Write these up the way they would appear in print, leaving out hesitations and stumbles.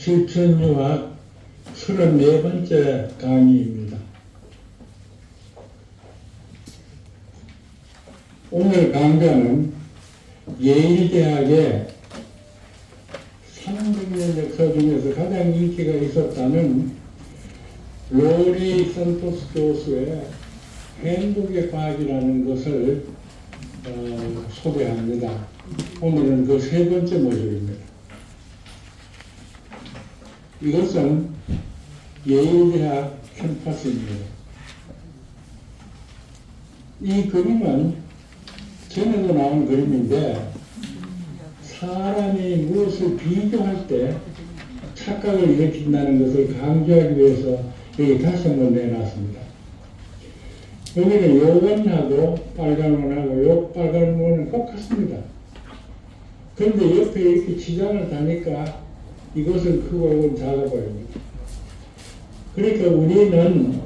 실천유학 34번째 강의입니다. 오늘 강좌는 예일대학의 300년 역사 중에서 가장 인기가 있었다는 로리 산토스 교수의 행복의 과학이라는 것을 소개합니다. 오늘은 그 세 번째 모듈입니다. 이것은 예일대학 캠퍼스입니다. 이 그림은 전에도 나온 그림인데 사람이 무엇을 비교할 때 착각을 일으킨다는 것을 강조하기 위해서 여기 다시 한번 내놨습니다. 여기는 요건하고 빨간 원하고 요 빨간 원은 똑같습니다. 그런데 옆에 이렇게 지장을 다니까 이것은 크고 이건 작아 보입니다. 그러니까 우리는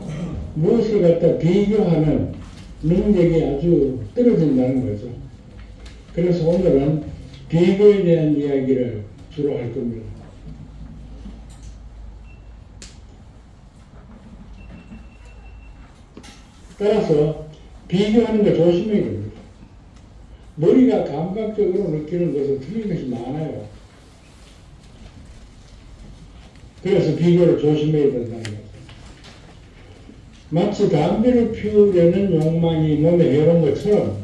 무엇을 갖다 비교하는 능력이 아주 떨어진다는 거죠. 그래서 오늘은 비교에 대한 이야기를 주로 할 겁니다. 따라서 비교하는 거 조심해야 됩니다. 머리가 감각적으로 느끼는 것은 틀린 것이 많아요. 그래서 비교를 조심해야 된다는 거죠. 마치 담배를 피우려는 욕망이 몸에 해로운 것처럼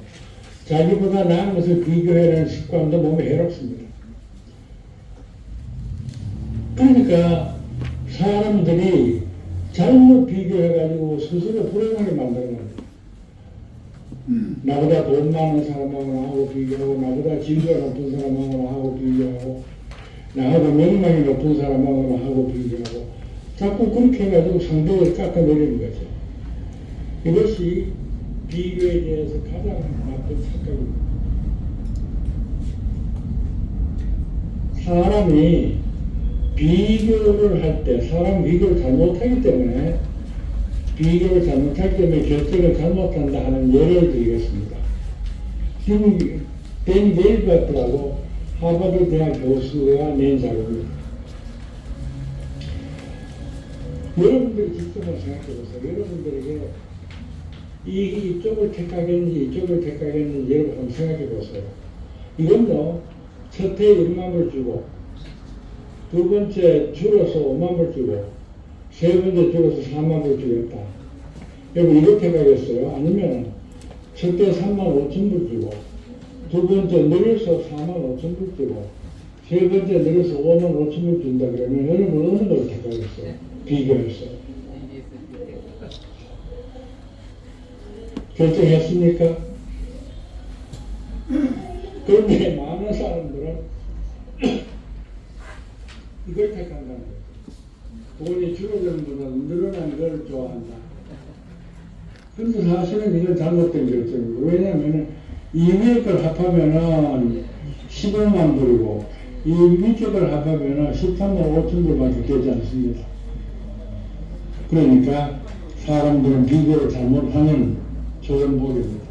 자기보다 나은 것을 비교하려는 습관도 몸에 해롭습니다. 그러니까 사람들이 잘못 비교해가지고 스스로 불행하게 만드는 겁니다. 나보다 돈 많은 사람하고 비교하고, 나보다 지위가 높은 사람하고 비교하고, 나보다 명망이 높은 사람하고 비교하고, 자꾸 그렇게 해가지고 상대를 깎아내리는 거죠. 이것이 비교에 대해서 가장 나쁜 착각입니다. 사람이 비교를 할 때, 사람 비교를 잘못하기 때문에, 결정을 잘못한다 하는 예를 드리겠습니다. 지금 댄 게일버트라고 하버드 대학 교수가 낸 자료입니다. 여러분들이 직접 한번 생각해 보세요. 여러분들에게 이쪽을 택하겠는지 이쪽을 택하겠는지 여러분 한번 생각해 보세요. 이건요, 첫 해에 1만 불 주고, 두 번째 줄어서 5만 불 주고, 세 번째 줄어서 4만 불 주겠다. 여러분 이렇게 가겠어요? 아니면 첫 해 3만 5천 불 주고, 두 번째 늘려서 4만 5천 불 주고, 세 번째 늘려서 5만 5천 불 준다 그러면 여러분 어느 걸 택하겠어요? 비교해서. 결정했습니까? 그런데 많은 사람들은 이걸 택한다는 거예요. 돈이 줄어드는 것보다 늘어나는 걸 좋아한다. 그런데 사실은 이건 잘못된 결정이고, 왜냐하면 이 위에 걸 합하면은 15만 불이고, 이 밑에 걸 합하면은 13만 5천 불밖에 되지 않습니다. 그러니까 사람들은 비교를 잘못하는 조연복입니다.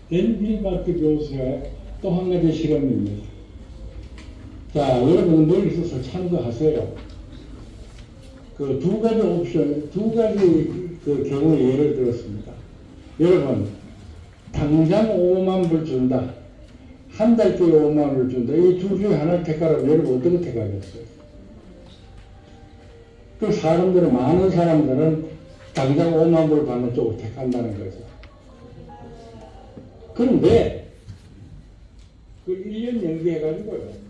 댄 게일버트 교수의 또 한 가지 실험입니다. 자, 여러분 늘 있어서 참고하세요. 그 두 가지 옵션, 두 가지 그 경우 예를 들었습니다. 여러분, 당장 5만 불 준다. 한 달 뒤에 5만 불 준다. 이 둘 중에 하나를 택하라면 여러분 어떻게 택하겠어요? 그 사람들은, 많은 사람들은 당장 5만 불 받는 쪽을 택한다는 거죠. 그런데 그 1년 연기해가지고요.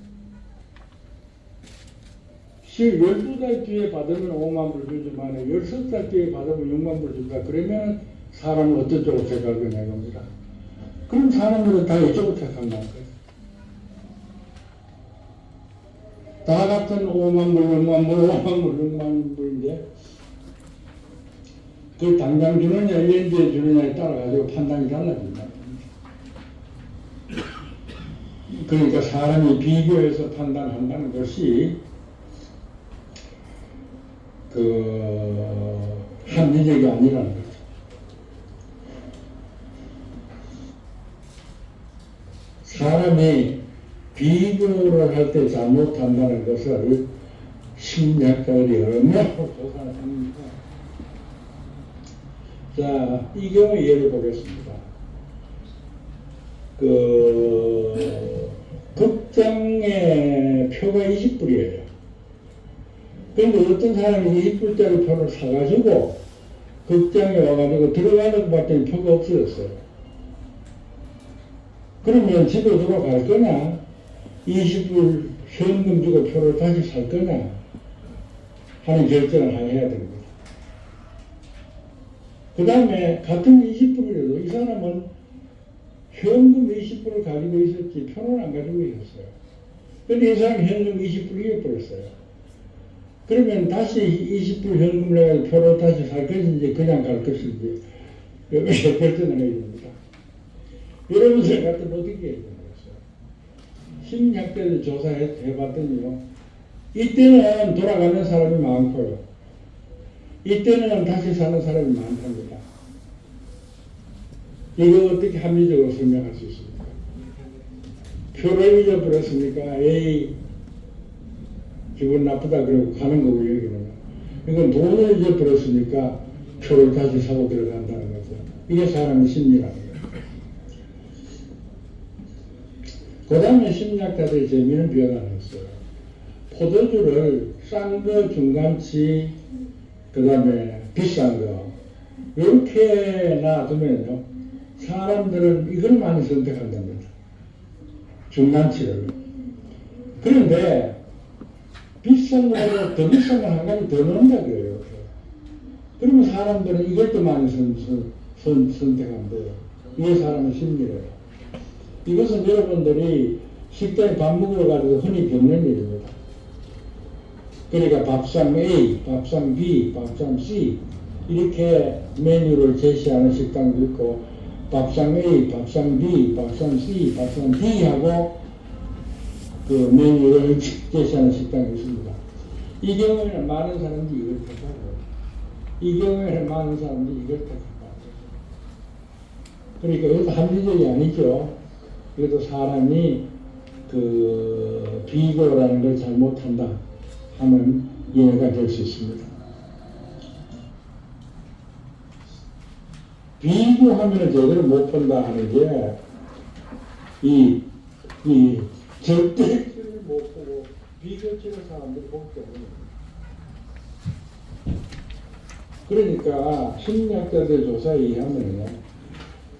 12달 뒤에 받으면 5만 불 주지만 16달 뒤에 받으면 6만 불 준다. 그러면 사람은 어떤 쪽을 택할 거냐 이겁니다. 그럼 사람들은 다 이쪽을 택한다는 거예요. 다 같은 5만 불, 6만 불, 5만 불, 6만 불인데 그 당장 주느냐 1년 뒤에 주느냐에 따라 가지고 판단이 달라진다. 그러니까 사람이 비교해서 판단한다는 것이 합리적이 아니라는 거죠. 사람이 비교를 할 때 잘못한다는 것을 심리학자들이 얼마나 조사를 합니까? 자, 이 경우 예를 보겠습니다. 극장의 표가 20불이에요. 그런데 어떤 사람이 20불짜리 표를 사가지고 극장에 와가지고 들어가는 것 봤더니 표가 없어졌어요. 그러면 집에 돌아갈 거냐? 20불 현금 주고 표를 다시 살 거냐? 하는 결정을 해야 됩니다. 그 다음에 같은 20불이라도 이 사람은 현금 20불을 가지고 있었지 표는 안 가지고 있었어요. 근데 이 사람이 현금 20불을 잃어버렸어요. 그러면 다시 20불 현금을 해가지고 표를 다시 살 것인지 그냥 갈 것인지 여기서 결정을 해야 됩니다. 여러분들 같은 어떻게 해야 되겠어요? 심리학자들 조사해봤더니요. 이때는 돌아가는 사람이 많고요. 이때는 다시 사는 사람이 많답니다. 이거 어떻게 합리적으로 설명할 수 있습니까? 표를 잊어버렸으니까 에이 기분 나쁘다 그러고 가는 거고 여기는. 이건 돈을 잊어버렸으니까 표를 다시 사고 들어간다는 거죠. 이게 사람의 심리라는 거예요. 그 다음에 심리학자들이 재미있는 비유를 했어요. 포도주를 싼 거, 중간치, 그 다음에 비싼 거 이렇게 놔두면요 사람들은 이걸 많이 선택한답니다. 중간치를. 그런데 비싼 거보다 더 비싼 걸 한 가지 더 넣는다 그래요. 그러면 사람들은 이걸 더 많이 선택한대요. 이게 사람의 심리래요. 이것은 여러분들이 식당에 밥 먹으러 가도 흔히 겪는 일입니다. 그러니까 밥상 A, 밥상 B, 밥상 C 이렇게 메뉴를 제시하는 식당도 있고 밥상 A, 밥상 B, 밥상 C, 밥상 D 하고 그 메뉴를 제시하는 식당이 있습니다. 이 경우에는 많은 사람들이 이걸 택하고 이 경우에는 많은 사람들이 이걸 택하고 그러니까 이것도 합리적이 아니죠. 그래도 사람이 그 비교라는 걸 잘못한다 하는 이해가 될 수 있습니다. 비교하면 제대로 못 본다 하는 게 이 절대치를 못 보고 비교치를 사람들이 보기 때문에 그러니까 심리학자들 조사에 의하면요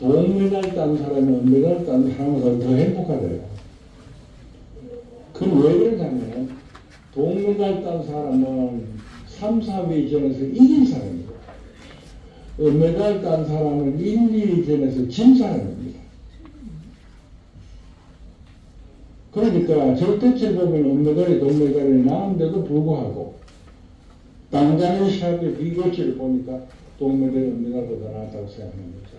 동메달 딴 사람이 은메달 딴 사람보다 더 행복하대요. 그건 왜 그러냐면 동메달 딴 사람은 3, 4위전에서 이긴 사람이고 은메달 딴 사람은 1, 2위전에서 진 사람입니다. 그러니까 절대치를 보면 은메달이 동메달이 나은데도 불구하고 당장의 시합의 비교치를 보니까 동메달이 은메달보다 낫다고 생각하는 거죠.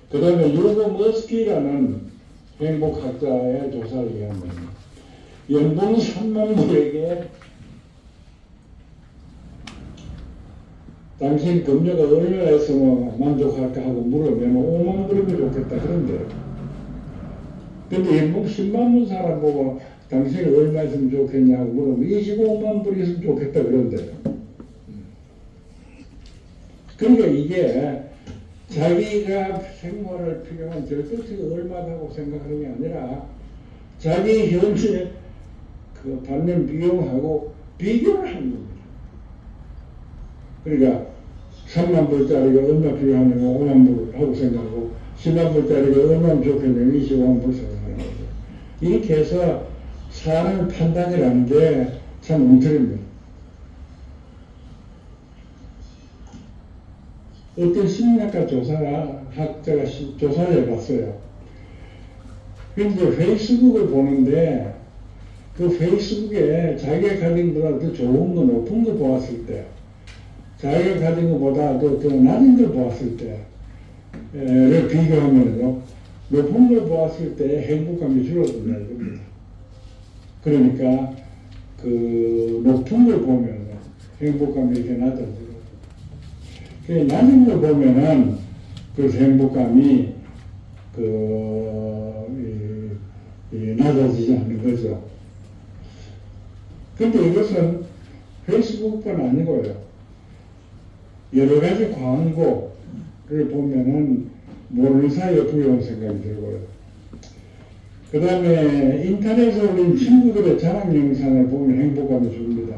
그 다음에 유고 머스키라는 행복학자의 조사를 의하면 연봉 3만 불에게 당신 급여가 얼마나 했으면 만족할까 하고 물으면 5만 불이면 좋겠다 그런데요. 근데 연봉 10만 불 사람 보고 당신이 얼마 했으면 좋겠냐고 물으면 25만 불 있으면 좋겠다 그런데요. 그러니까 이게 자기가 생활을 필요한 절대치가 얼마다고 생각하는 게 아니라 자기 현재 그 받는 비용하고 비교를 하는 겁니다. 그러니까 3만 불짜리가 얼마 필요하냐면 5만 불 하고 생각하고 10만 불짜리가 얼마나 좋겠냐면 25만 불 생각하는 거죠. 이렇게 해서 사람 판단이라는 게 참 엉터리입니다. 어떤 심리학과 학자가 조사를 해봤어요. 그런데 페이스북을 보는데 그 페이스북에 자기가 가진 것보다 더 좋은 거 높은 거 보았을 때 자기가 가진 것보다 더 낮은 걸 보았을 때를 비교하면요 높은 걸 보았을 때 행복감이 줄어든다는 겁니다. 그러니까 그 높은 걸 보면 행복감이 이렇게 낮아져요. 낮은 걸 보면은 그 행복감이 낮아지지 않는 거죠. 근데 이것은 페이스북뿐 아니고요. 여러 가지 광고를 보면은 모르는 사이에 부러운 생각이 들고요. 그 다음에 인터넷에 올린 친구들의 자랑 영상을 보면 행복감이 줍니다.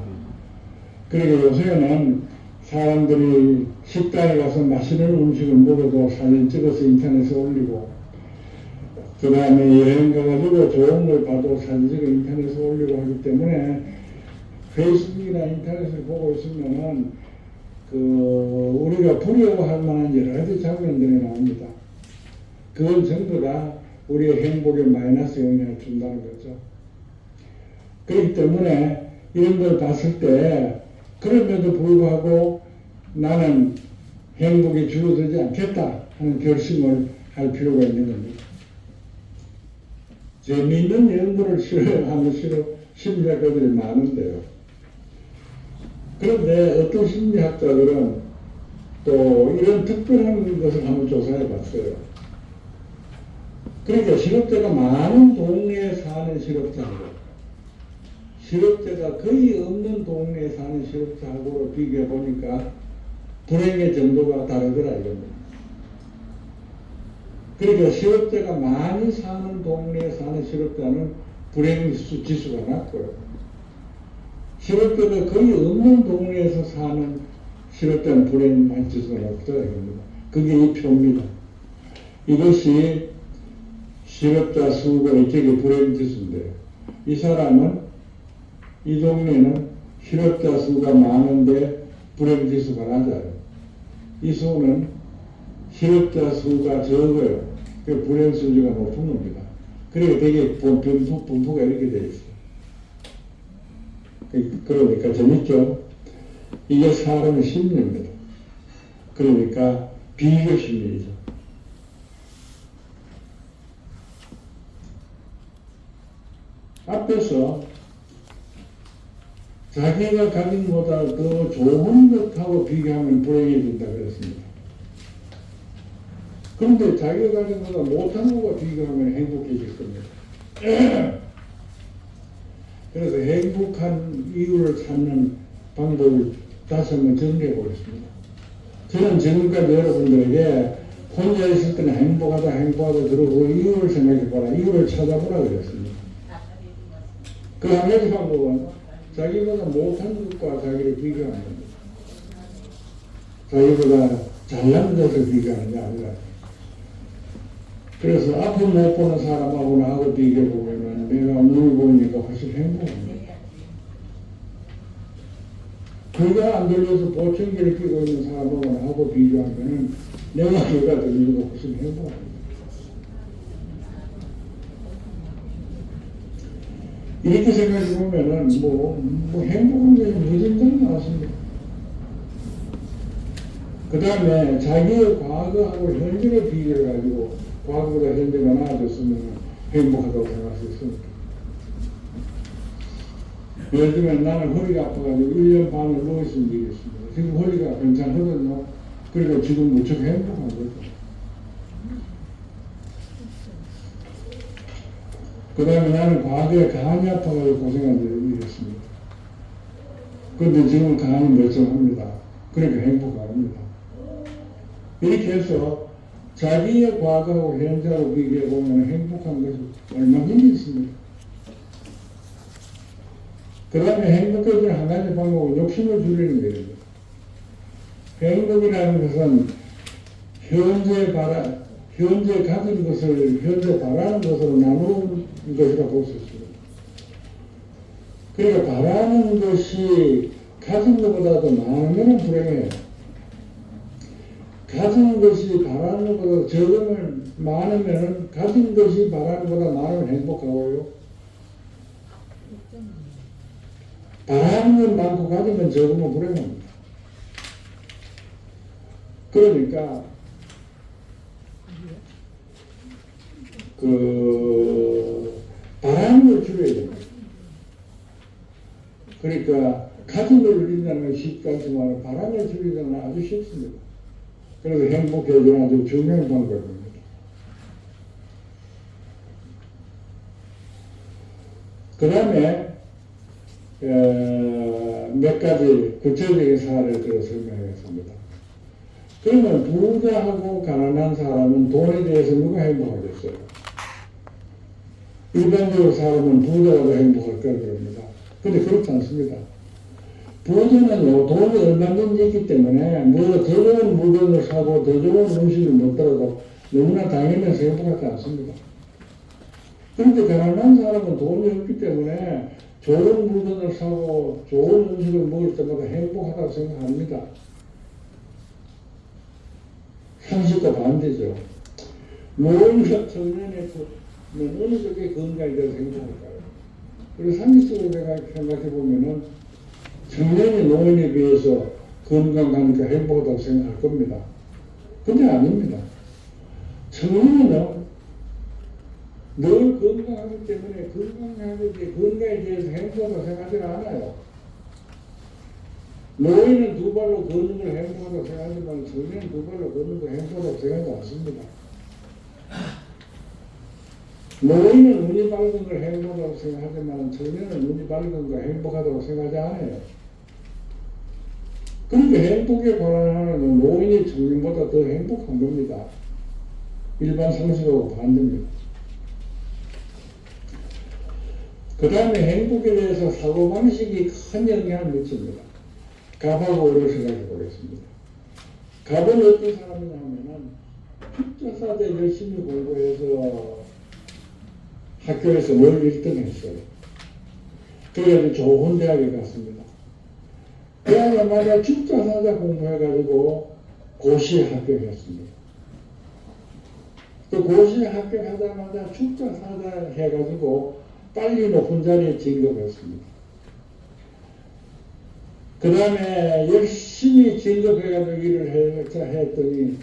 그리고 요새는 사람들이 식당에 가서 맛있는 음식을 먹어도 사진 찍어서 인터넷에 올리고, 그 다음에 여행 가가지고 좋은 걸 봐도 사진 찍어 인터넷에 올리고 하기 때문에 페이스북이나 인터넷을 보고 있으면은 우리가 부러워할 만한 여러 가지 장면들이 나옵니다. 그건 전부 다 우리의 행복에 마이너스 영향을 준다는 거죠. 그렇기 때문에 이런 걸 봤을 때 그럼에도 불구하고 나는 행복이 줄어들지 않겠다 하는 결심을 할 필요가 있는 겁니다. 재미있는 연구를 싫어하는 심리학자들이 많은데요. 그런데 어떤 심리학자들은 또 이런 특별한 것을 한번 조사해 봤어요. 그러니까 실업자가 많은 동네에 사는 실업자하고 실업자가 거의 없는 동네에 사는 실업자하고 비교해 보니까 불행의 정도가 다르더라 이겁니다. 그러니까 실업자가 많이 사는 동네에 사는 실업자는 불행 지수가 낮고요. 실업자가 거의 없는 동네에서 사는 실업자는 불행 지수가 높다 이겁니다. 그게 이 표입니다. 이것이 실업자 수가 이쪽에 불행 지수인데요. 이 사람은 이 동네는 실업자 수가 많은데 불행 지수가 낮아요. 이 수는 실업자 수가 적어요. 그 불행 수지가 높은 겁니다. 그러니까 되게 분포가 이렇게 되어 있어요. 그러니까 재밌죠? 이게 사람의 심리입니다. 그러니까 비교 심리죠. 앞에서 자기가 가진 것보다 더 좋은 것하고 비교하면 불행해진다 그랬습니다. 그런데 자기가 가진 것보다 못한 것과 비교하면 행복해질 겁니다. 그래서 행복한 이유를 찾는 방법을 다시 한번 정리해 보겠습니다. 저는 지금까지 여러분들에게 혼자 있을 때는 행복하다 들어보고 이유를 생각해보라, 이유를 찾아보라 그랬습니다. 그 한 가지 방법은 자기보다 못한 것과 자기를 비교하는 겁니다. 자기보다 잘난 것을 비교하는 게 아니라. 그래서 앞을 못 보는 사람하고 나하고 비교해보면 내가 눈을 보니까 훨씬 행복합니다. 귀가 안 들려서 보청기를 끼고 있는 사람하고 나하고 비교하면 내가 귀가 들리고 훨씬 행복합니다. 이렇게 생각해보면은 행복한 것이 무진장 나왔습니다. 그 다음에 자기의 과거하고 현재를 비교해가지고 과거보다 현재가 나아졌으면 행복하다고 생각할 수 있습니다. 예를 들면 나는 허리가 아파가지고 1년 반을 누워있은 적이 있습니다. 지금 허리가 괜찮거든요. 그러니까 지금 무척 행복한 거죠. 그 다음에 나는 과거에 간이 아파가지고 고생한 적이 있습니다. 그런데 지금은 간이 멀쩡합니다. 그러니까 행복합니다. 이렇게 해서 자기의 과거하고 현재하고 비교해보면 행복한 것이 얼마든지 있습니다. 그 다음에 행복해지는 한 가지 방법은 욕심을 줄이는 거예요. 행복이라는 것은 현재 가진 것을 현재 바라는 것으로 나누는 것이라 볼 수 있습니다. 그러니까 바라는 것이 가진 것보다도 많으면 불행해요. 가진 것이 바라는 것보다 적으면 많으면 가진 것이 바라는 것보다 많으면 행복하고요. 바라는 건 많고 가진 건 적으면 불행합니다. 그러니까 바라는 걸 줄여야 됩니다. 그러니까 가진 걸 줄인다는 건 쉽지 않지만 바라는 걸 줄이는 건 아주 쉽습니다. 그래서 행복해지는 아주 중요한 방법입니다. 그 다음에 몇 가지 구체적인 사례를 들어 설명하겠습니다. 그러면 부자하고 가난한 사람은 돈에 대해서 누가 행복하겠어요? 일반적으로 사람은 부자가 더 행복할 거라 그럽니다. 근데 그렇지 않습니다. 부자는요, 돈이 얼마든지 있기 때문에 뭐 더 좋은 물건을 사고 더 좋은 음식을 먹더라도 너무나 당연해서 행복하지 않습니다. 그런데 가난한 사람은 돈이 없기 때문에 좋은 물건을 사고 좋은 음식을 먹을 때마다 행복하다고 생각합니다. 상식과 반대죠. 노인과 청년의 어느 쪽에 건강이 돼서 행복할까요? 그리고 상식적으로 내가 생각해 보면은 청년이 노인에 비해서 건강하니까 행복하다고 생각할 겁니다. 근데 아닙니다. 청년은 늘 건강하기 때문에 건강에 대해서 행복하다고 생각하지 않아요. 노인은 두 발로 걷는 걸 행복하다고 생각하지만 청년은 두 발로 걷는 걸 행복하다고 생각하지 않습니다. 노인은 눈이 밝은 걸 행복하다고 생각하지만 청년은 눈이 밝은 걸 행복하다고 생각하지 않아요. 그러니까 행복에 관한 하나는 노인이 청년보다 더 행복한 겁니다. 일반 상식하고 반대입니다. 그 다음에 행복에 대해서 사고방식이 큰 영향을 미칩니다. 갑하고 을을 생각해 보겠습니다. 갑은 어떤 사람이냐 하면은 축제사대 열심히 공부해서 학교에서 월 1등 했어요. 그래서 좋은 대학에 갔습니다. 대학에 축제사대 공부해가지고 고시에 합격했습니다. 또 고시에 합격하자마자 축제사대 해가지고 빨리 높은 자리에 진급했습니다. 그 다음에 열심히 진급해가지고 일을 했더니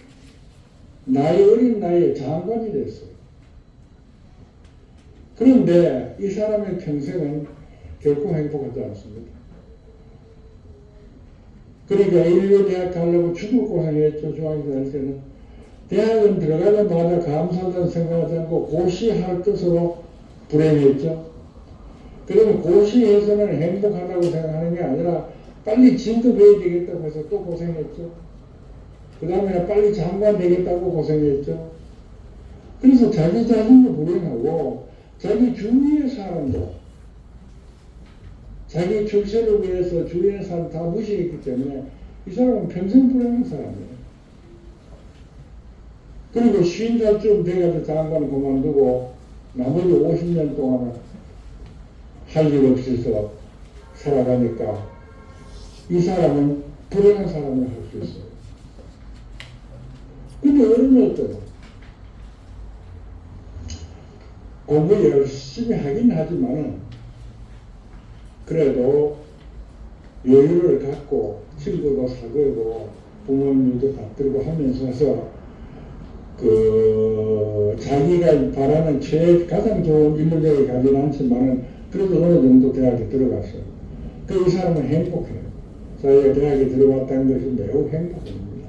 나이 어린 나이에 장관이 됐어요. 그런데 이 사람의 평생은 결코 행복하지 않습니다. 그러니까 인류 대학 가려고 죽을 고생했죠. 중학교 다닐 때는. 대학은 들어가자마자 감사하다는 생각하지 않고 고시할 뜻으로 불행했죠. 그러면 고시에서는 행복하다고 생각하는 게 아니라 빨리 진급해야 되겠다고 해서 또 고생했죠. 그 다음에 빨리 장관 되겠다고 고생했죠. 그래서 자기 자신도 불행하고 자기 주위의 사람도 자기 출세를 위해서 주위의 사람 다 무시했기 때문에 이 사람은 평생 불행한 사람이에요. 그리고 50살쯤 돼가지고 장관을 그만두고 나머지 50년 동안은 할 일 없어서 살아가니까 이 사람은 불행한 사람을 할 수 있어요. 근데 어른은 어떠냐? 공부 열심히 하긴 하지만은 그래도 여유를 갖고 친구도 사귀고 부모님도 받들고 하면서 자기가 바라는 가장 좋은 인문대학에 가진 않지만은 그래도 어느 정도 대학에 들어갔어요. 이 사람은 행복해요. 자기가 대학에 들어갔다는 것이 매우 행복합니다.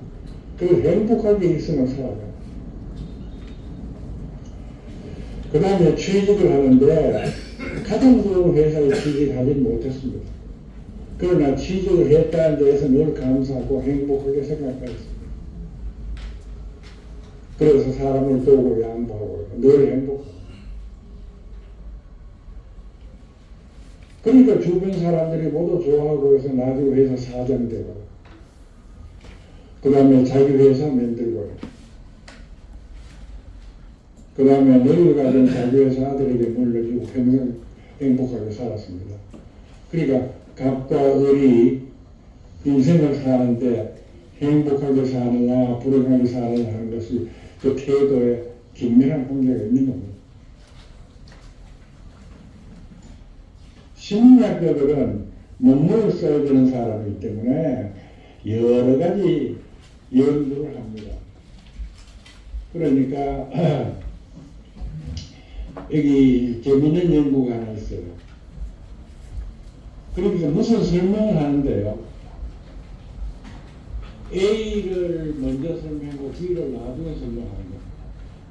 행복하게 있으면 살아가요. 그 다음에 취직을 하는데 가장 좋은 회사에 취직하진 못했습니다. 그러나 취직을 했다는 데에서 늘 감사하고 행복하게 생각했습니다. 그래서 사람을 도우고 양보하고 늘 행복합니다. 그러니까 주변 사람들이 모두 좋아하고 해서 나중에 회사 사장 되고 그 다음에 자기 회사 만들고 그 다음에 늙어 가진 자기 회사 아들에게 물려주고 평생 행복하게 살았습니다. 그러니까 갑과 을이 인생을 사는데 행복하게 사느냐 불행하게 사느냐 하는 것이 그 태도에 긴밀한 관계가 있는 겁니다. 심리학자들은 논문을 써야 되는 사람이기 때문에 여러 가지 연구를 합니다. 그러니까 여기 재미있는 연구가 하나 있어요. 그러니까 무슨 설명을 하는데요. A를 먼저 설명하고 B를 나중에 설명하는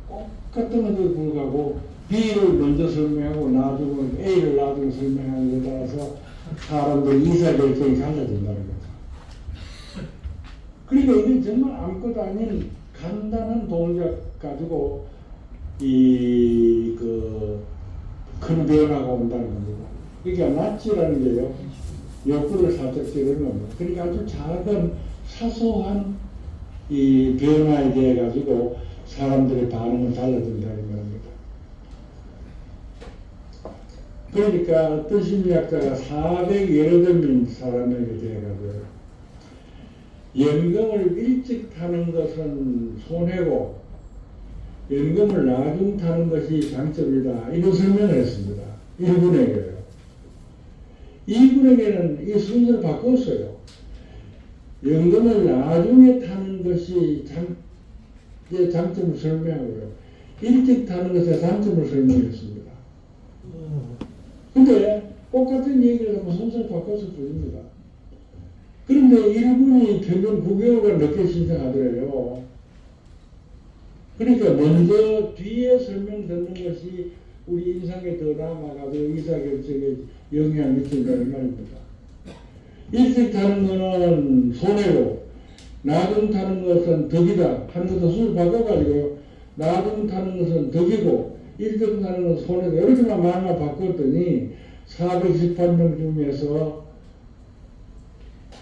거예요. 똑같은 것에도 불구하고 B를 먼저 설명하고 나중에 A를 나중에 설명하는 데 따라서 사람들이 의사결정이 달라진다는 거죠. 그러니까 이건 정말 아무것도 아닌 간단한 동작 가지고 큰 변화가 온다는 겁니다. 그러니까 낫지라는 게요, 옆구리를 살짝 찌르는 겁니다. 그러니까 아주 작은 사소한 이 변화에 대해 가지고 사람들의 반응은 달라진다는 겁니다. 그러니까 어떤 심리학자가 408명 사람에게 대해 가지고 연금을 일찍 타는 것은 손해고 연금을 나중 타는 것이 장점이다, 이런 설명을 했습니다. 1분에게요. 2분에게는 이 순서를 바꿨어요. 연금을 나중에 타는 것이 장점을 설명하고요, 일찍 타는 것의 단점을 설명했습니다. 근데 똑같은 얘기를 하면 순서를 바꿨을 뿐입니다. 그런데 1분이 평균 9개월간 늦게 신청하더래요. 그러니까 먼저 뒤에 설명 듣는 것이 우리 인상에 더 남아가지고 의사결정에 영향을 미친다는 말입니다. 일찍 타는 것은 손해고 나중 타는 것은 덕이다 하는 것도 수를 바꿔가지고 나중 타는 것은 덕이고 일찍 타는 것은 손해다, 이렇게만 말만 바꿨더니 418명 중에서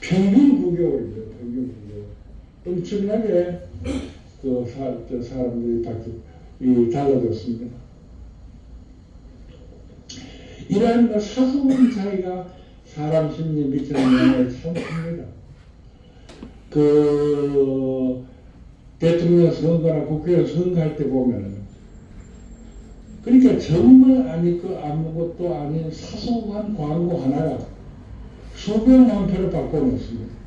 평균 9개월이죠. 평균 9개월. 엄청나게 사람들이 달라졌습니다. 이러한 사소한 차이가 사람 심리에 미치는 영향을 참 큽니다. 대통령 선거나 국회의원 선거할 때 보면은, 그러니까 정말 아무것도 아닌 사소한 광고 하나가 수백만 표를 바꿔놓습니다.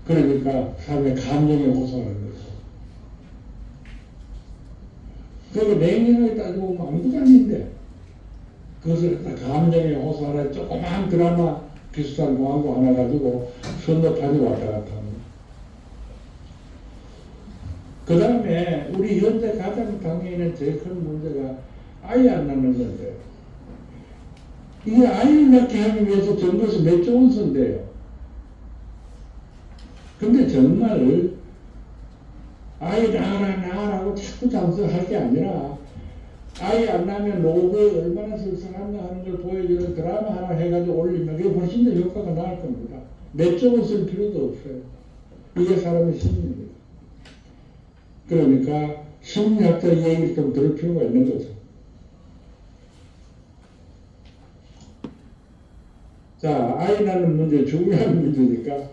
그러니까 사람의 감정에 호소하는 거죠. 그리고 냉정하게 따지고 보면 아무것도 아닌데 그것을 감정에 호소하는 조그만 드라마 비슷한 광고 하나 가지고 선거판이 왔다 갔다 합니다. 그 다음에 우리 현재 가장 당에 있는 제일 큰 문제가 아이 안 낳는 건데, 이게 아이를 낳게 하기 위해서 정부에서 몇 조 원 쓴대요. 근데 정말 아이 낳으라고 자꾸 장수할 게 아니라 아이 안 낳으면 노후에 얼마나 슬슬한가 하는 걸 보여주는 드라마 하나 해가지고 올리면 그게 훨씬 더 효과가 나을 겁니다. 몇 조 원 쓸 필요도 없어요. 이게 사람의 심리입니다. 그러니까 심리학자 얘기를 좀 들을 필요가 있는 거죠. 자, 아이 낳는 문제 중요한 문제니까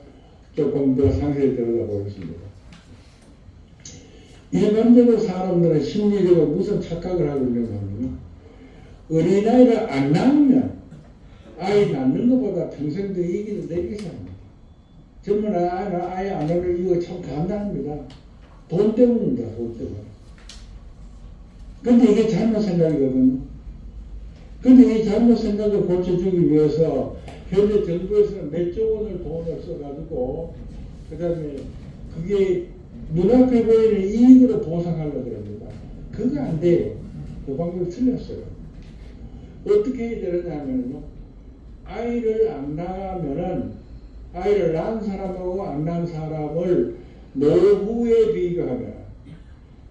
조금 더 상세히 들여다보겠습니다. 일반적으로 사람들은 심리적으로 무슨 착각을 하고 있는가 하면, 어린아이를 안 낳으면 아이 낳는 것보다 평생 더 이기는 데 이렇게 생각합니다. 정말 아이 안 낳는 이유가 참 간단합니다. 돈 때문입니다. 돈 때문에. 근데 이게 잘못 생각이거든요. 근데 이 잘못 생각을 고쳐주기 위해서 현재 정부에서는 몇 조 원을 돈을 써가지고 그 다음에 그게 눈앞에 보이는 이익으로 보상하려고 합니다. 그거 안 돼요. 그 방법이 틀렸어요. 어떻게 해야 되느냐면요, 아이를 안 낳으면은 아이를 낳은 사람하고 안 낳은 사람을 노후에 비교하면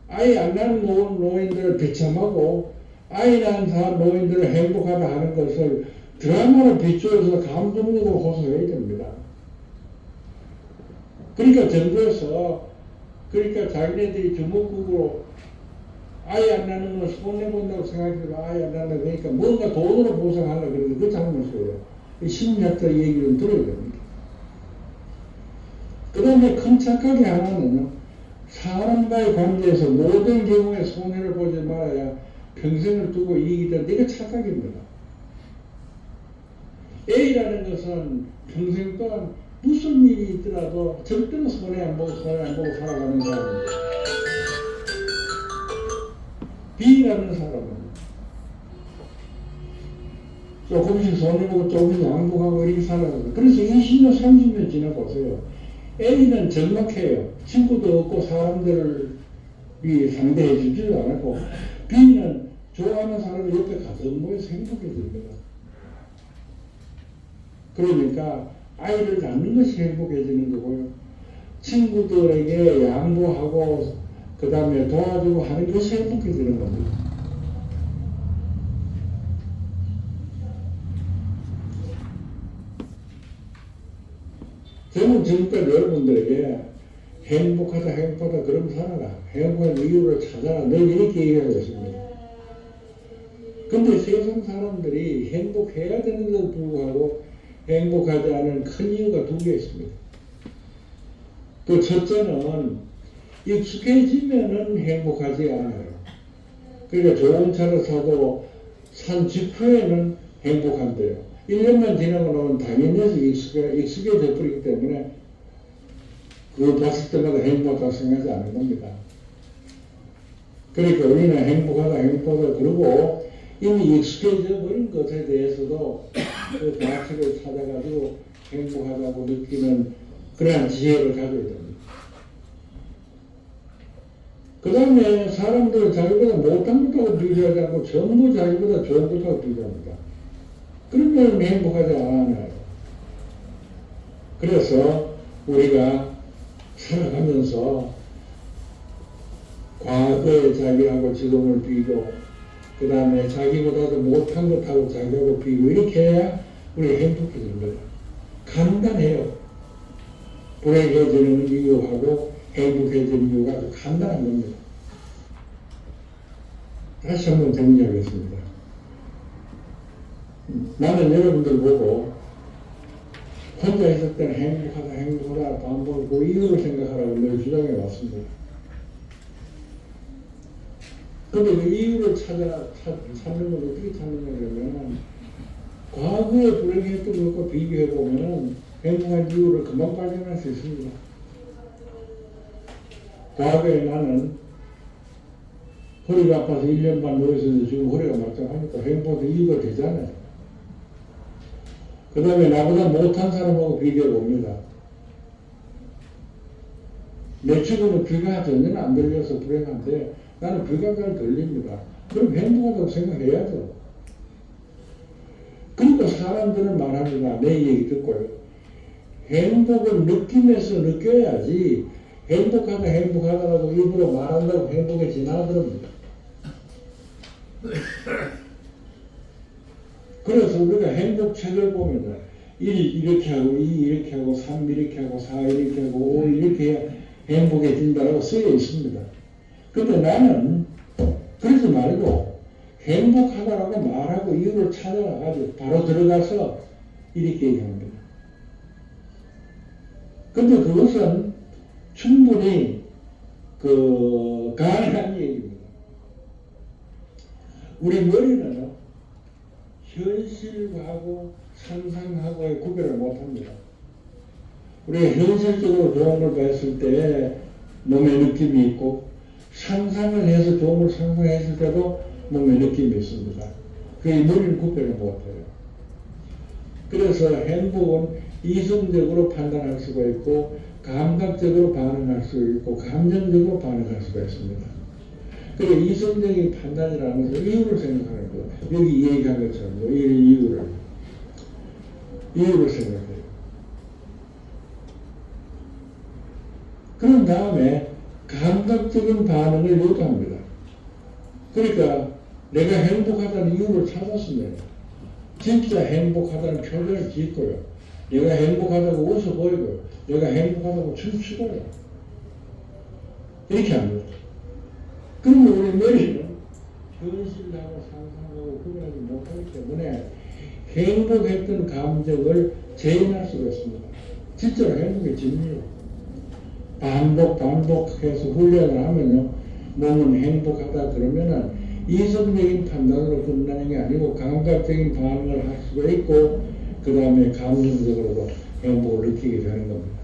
아이 안 낳은 노인들을 비참하고 아이 낳은 사람 노인들을 행복하다 하는 것을 드라마로 비추어서 감동적으로 호소해야 됩니다. 그러니까 정부에서 자기네들이 주먹국으로 아이 안 낳는 걸 손해본다고 생각해서 아이 안 낳는다 그러니까 뭔가 돈으로 보상하려고 그러는데 그거 잘못이에요. 심리학자 얘기를 들어야 됩니다. 그 다음에 큰 착각이 하나는요, 사람과의 관계에서 모든 경우에 손해를 보지 말아야 평생을 두고 이익이 된다. 이게 착각입니다. A라는 것은 평생 동안 무슨 일이 있더라도 절대로 손해 안 보고 살아가는 사람입니다. B라는 사람은 조금씩 손해보고 조금씩 양보하고 이렇게 살아갑니다. 그래서 20년, 30년 지나보세요. A는 적막해요. 친구도 없고 사람들이 상대해 주지도 않고 B는 좋아하는 사람이 옆에 가끔 모여서 행복해집니다. 그러니까 아이를 낳는 것이 행복해지는 거고요. 친구들에게 양보하고 그 다음에 도와주고 하는 것이 행복해지는 겁니다. 저는 지금까지 여러분들에게 행복하다 행복하다 그럼 살아라, 행복한 이유를 찾아라 늘 이렇게 얘기하고 있습니다. 근데 세상 사람들이 행복해야 되는데도 불구하고 행복하지 않은 큰 이유가 두 개 있습니다. 그 첫째는 익숙해지면은 행복하지 않아요. 그러니까 좋은 차를 사도 산 직후에는 행복한데요. 1년만 지나고 나면 당연히 익숙해져 버리기 때문에 그걸 봤을 때마다 행복하다고 생각하지 않는 겁니다. 그러니까 우리는 행복하다 행복하다 그러고 이미 익숙해져 버린 것에 대해서도 그 가치를 찾아가지고 행복하다고 느끼는 그러한 지혜를 가져야 됩니다. 그 다음에 사람들은 자기보다 못한 것하고 비교하지 않고 전부 자기보다 좋은 것하고 비교합니다. 그러면 행복하지 않아요. 그래서 우리가 살아가면서 과거의 자기하고 지금을 비교, 그 다음에 자기보다도 못한 것하고 자기하고 비교, 이렇게 해야 우리 행복해집니다. 간단해요. 불행해지는 이유하고 행복해지는 이유가 아주 간단한 겁니다. 다시 한번 정리하겠습니다. 나는 여러분들 보고 혼자 있을 때는 행복하다 행복하다 반복하고 그 이유를 생각하라고 늘 주장해 왔습니다. 근데 그 이유를 찾는 건 어떻게 찾느냐 그러면 과거에 불행했던 것과 비교해보면 행복한 이유를 금방 발견할 수 있습니다. 과거에 나는 허리가 아파서 1년 반 누워있었는데 지금 허리가 말짱하니까 행복한 이유가 되잖아요. 그 다음에 나보다 못한 사람하고 비교해봅니다. 내 친구는 귀가 전혀 안 들려서 불행한데 나는 귀가 잘 들립니다. 그럼 행복하다고 생각해야죠. 그러니까 사람들은 말합니다. 내 얘기 듣고요. 행복을 느끼면서 느껴야지 행복하다 행복하다라고 일부러 말한다고 행복해지나 그럽니다. 그래서 우리가 행복책을 보면 1 이렇게 하고 2 이렇게 하고 3 이렇게 하고 4 이렇게 하고 5 이렇게 해야 행복해진다고 쓰여 있습니다. 근데 나는 그러지 말고 행복하다라고 말하고 이유를 찾아가지고 바로 들어가서 이렇게 얘기합니다. 근데 그것은 충분히 가능한 얘기입니다. 우리 머리는 현실하고 상상하고의 구별을 못합니다. 우리가 현실적으로 좋은 걸 봤을 때 몸에 느낌이 있고 상상을 해서 좋은 걸 상상했을 때도 몸에 느낌이 있습니다. 그게 머리는 구별을 못해요. 그래서 행복은 이성적으로 판단할 수가 있고 감각적으로 반응할 수 있고 감정적으로 반응할 수가 있습니다. 그래 이성적인 판단이라는 것은 이유를 생각하는 거예요. 여기 얘기한 것처럼 이유를 생각해요. 그런 다음에 감각적인 반응을 요구합니다. 그러니까 내가 행복하다는 이유를 찾았으면 진짜 행복하다는 표현을 짓고요. 내가 행복하다고 웃어 보이고요. 내가 행복하다고 춤추고요. 이렇게 합니다. 그러면 우리 머리는 현실하고 상상하고 구별하지 못하기 때문에 행복했던 감정을 재현할 수가 있습니다. 진짜로 행복해집니다. 반복해서 훈련을 하면요. 몸은 행복하다 그러면은 이성적인 판단으로 끝나는 게 아니고 감각적인 반응을 할 수가 있고 그 다음에 감정적으로도 행복을 느끼게 되는 겁니다.